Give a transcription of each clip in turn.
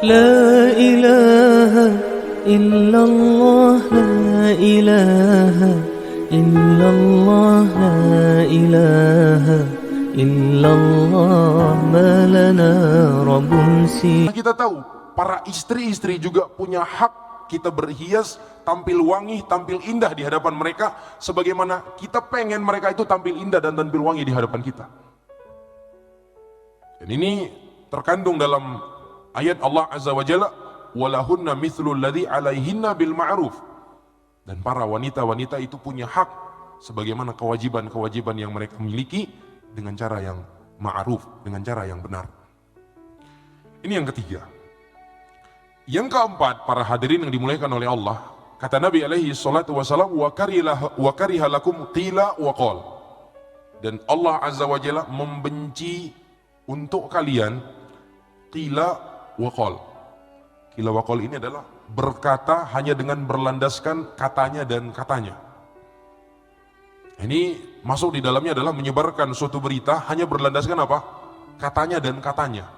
لا إله إلا الله لا إله إلا الله لا إله إلا الله ما لنا رب سوى. Kita tahu para istri-istri juga punya hak kita berhias, tampil wangi, tampil indah di hadapan mereka, sebagaimana kita pengen mereka itu tampil indah dan tampil wangi di hadapan kita. Dan ini terkandung dalam ayat Allah Azza wa Jalla, walahunna mithlul ladzi alaihinna bil ma'ruf. Dan para wanita-wanita itu punya hak sebagaimana kewajiban-kewajiban yang mereka miliki dengan cara yang ma'ruf, dengan cara yang benar. Ini yang ketiga. Yang keempat, para hadirin yang dimuliakan oleh Allah, kata Nabi alaihi salatu wasalam, wa kariha lakum qila wa qal. Dan Allah Azza wa Jalla membenci untuk kalian qila wa qal. Qila wa qal ini adalah berkata hanya dengan berlandaskan katanya dan katanya. Ini masuk di dalamnya adalah menyebarkan suatu berita hanya berlandaskan apa? Katanya dan katanya.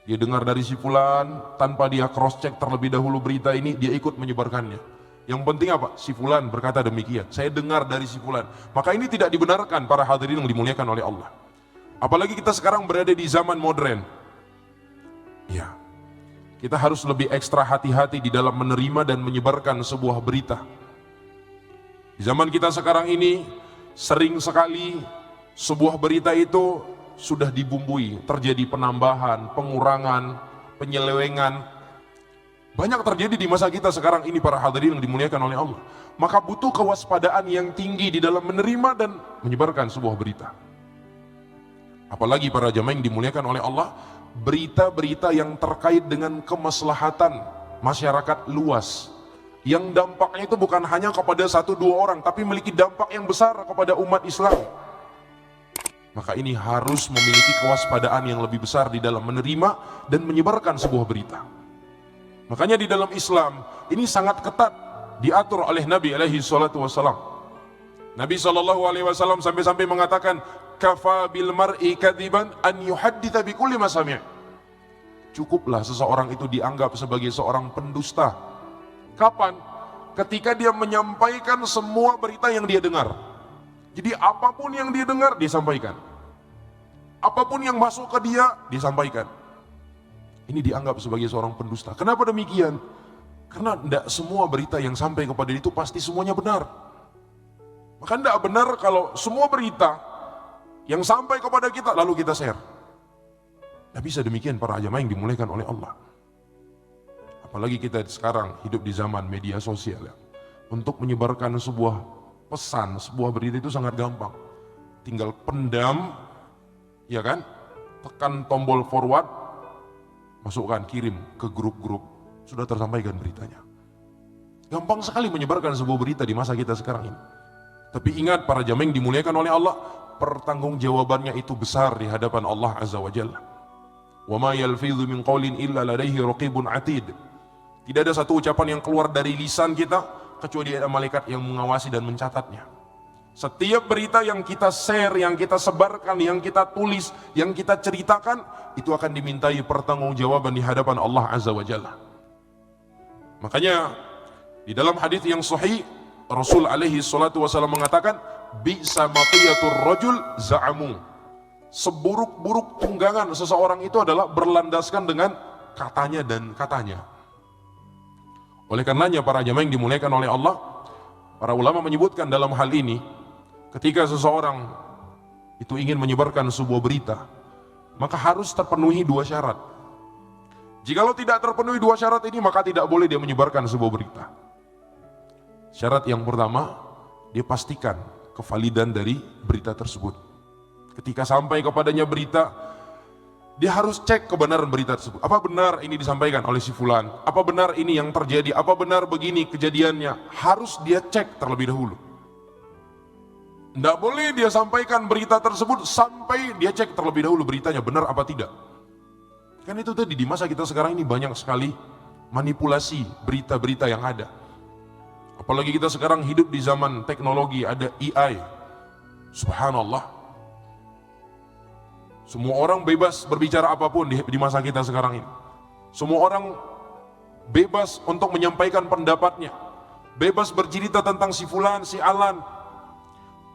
Dia dengar dari si fulan, tanpa dia cross check terlebih dahulu berita ini, dia ikut menyebarkannya. Yang penting apa? Si fulan berkata demikian, saya dengar dari si fulan. Maka ini tidak dibenarkan para hadirin yang dimuliakan oleh Allah. Apalagi kita sekarang berada di zaman modern. Ya, kita harus lebih ekstra hati-hati di dalam menerima dan menyebarkan sebuah berita. Di zaman kita sekarang ini, sering sekali sebuah berita itu sudah dibumbui, terjadi penambahan, pengurangan, penyelewengan. Banyak terjadi di masa kita sekarang ini para hadirin yang dimuliakan oleh Allah. Maka butuh kewaspadaan yang tinggi di dalam menerima dan menyebarkan sebuah berita. Apalagi para jamaah yang dimuliakan oleh Allah, berita-berita yang terkait dengan kemaslahatan masyarakat luas, yang dampaknya itu bukan hanya kepada 1-2 orang, tapi memiliki dampak yang besar kepada umat Islam. Maka ini harus memiliki kewaspadaan yang lebih besar di dalam menerima dan menyebarkan sebuah berita. Makanya di dalam Islam ini sangat ketat diatur oleh Nabi alaihi salatu wasalam. Nabi SAW sampai-sampai mengatakan, kafa bil mar'i kadziban an yuhadditsa bi kulli ma sami'. Cukuplah seseorang itu dianggap sebagai seorang pendusta. Kapan? Ketika dia menyampaikan semua berita yang dia dengar. Jadi apapun yang dia dengar, dia sampaikan. Apapun yang masuk ke dia, dia sampaikan. Ini dianggap sebagai seorang pendusta. Kenapa demikian? Karena tidak semua berita yang sampai kepada dia itu pasti semuanya benar. Maka tidak benar kalau semua berita yang sampai kepada kita, lalu kita share. Tidak bisa demikian para jamaah yang dimuliakan oleh Allah. Apalagi kita sekarang hidup di zaman media sosial ya. Untuk menyebarkan sebuah pesan, sebuah berita itu sangat gampang. Tinggal pendam, ya kan? Tekan tombol forward, masukkan, kirim ke grup-grup, sudah tersampaikan beritanya. Gampang sekali menyebarkan sebuah berita di masa kita sekarang ini. Tapi ingat para jamaah yang dimuliakan oleh Allah, pertanggungjawabannya itu besar di hadapan Allah Azza wa Jalla. Wa ma yalfidhu min qawlin illa ladaihi raqibun atid. Tidak ada satu ucapan yang keluar dari lisan kita kecuali ada malaikat yang mengawasi dan mencatatnya. Setiap berita yang kita share, yang kita sebarkan, yang kita tulis, yang kita ceritakan, itu akan dimintai pertanggungjawaban di hadapan Allah Azza wa Jalla. Makanya di dalam hadis yang sahih, Rasul alaihi salatu wasallam mengatakan, bi'sa maqiyatur rajul za'amu. Seburuk-buruk tunggangan seseorang itu adalah berlandaskan dengan katanya dan katanya. Oleh karenanya para jamaah yang dimuliakan oleh Allah, para ulama menyebutkan dalam hal ini, ketika seseorang itu ingin menyebarkan sebuah berita, maka harus terpenuhi 2 syarat. Jikalau tidak terpenuhi 2 syarat ini, maka tidak boleh dia menyebarkan sebuah berita. Syarat yang pertama, dia pastikan kevalidan dari berita tersebut. Ketika sampai kepadanya berita, dia harus cek kebenaran berita tersebut. Apa benar ini disampaikan oleh si fulan? Apa benar ini yang terjadi? Apa benar begini kejadiannya? Harus dia cek terlebih dahulu. Tidak boleh dia sampaikan berita tersebut sampai dia cek terlebih dahulu beritanya benar apa tidak. Kan itu tadi di masa kita sekarang ini banyak sekali manipulasi berita-berita yang ada. Apalagi kita sekarang hidup di zaman teknologi, ada AI. Subhanallah. Semua orang bebas berbicara apapun di masa kita sekarang ini. Semua orang bebas untuk menyampaikan pendapatnya, bebas bercerita tentang si fulan, si alan.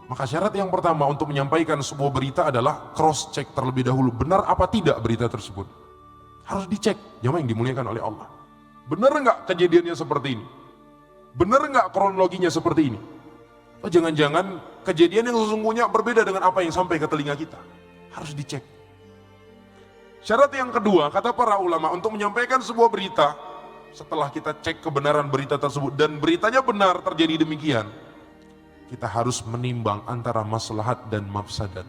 Maka syarat yang pertama untuk menyampaikan sebuah berita adalah cross check terlebih dahulu, benar apa tidak berita tersebut. Harus dicek, jamaah yang dimuliakan oleh Allah. Benar enggak kejadiannya seperti ini? Benar enggak kronologinya seperti ini? Oh, jangan-jangan kejadian yang sesungguhnya berbeda dengan apa yang sampai ke telinga kita. Harus dicek. Syarat yang kedua, kata para ulama, untuk menyampaikan sebuah berita, setelah kita cek kebenaran berita tersebut dan beritanya benar terjadi demikian, kita harus menimbang antara maslahat dan mafsadat.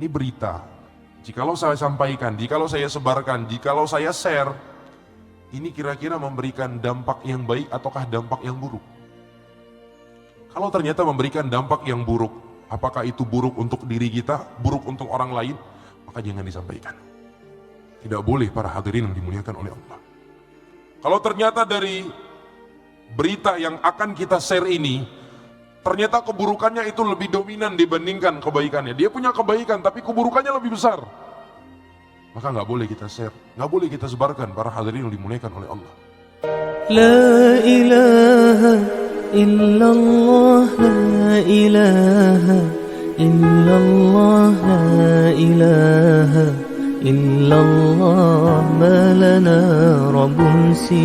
Ini berita, jikalau saya sampaikan, jikalau saya sebarkan, jikalau saya share, ini kira-kira memberikan dampak yang baik ataukah dampak yang buruk? Kalau ternyata memberikan dampak yang buruk, apakah itu buruk untuk diri kita, buruk untuk orang lain, maka jangan disampaikan. Tidak boleh para hadirin yang dimuliakan oleh Allah. Kalau ternyata dari berita yang akan kita share ini, ternyata keburukannya itu lebih dominan dibandingkan kebaikannya. Dia punya kebaikan tapi keburukannya lebih besar, maka nggak boleh kita share, nggak boleh kita sebarkan para hadirin yang dimuliakan oleh Allah. La ilaha illallah, la ilaha illallah, la ilaha illallah, ma lana rabbun si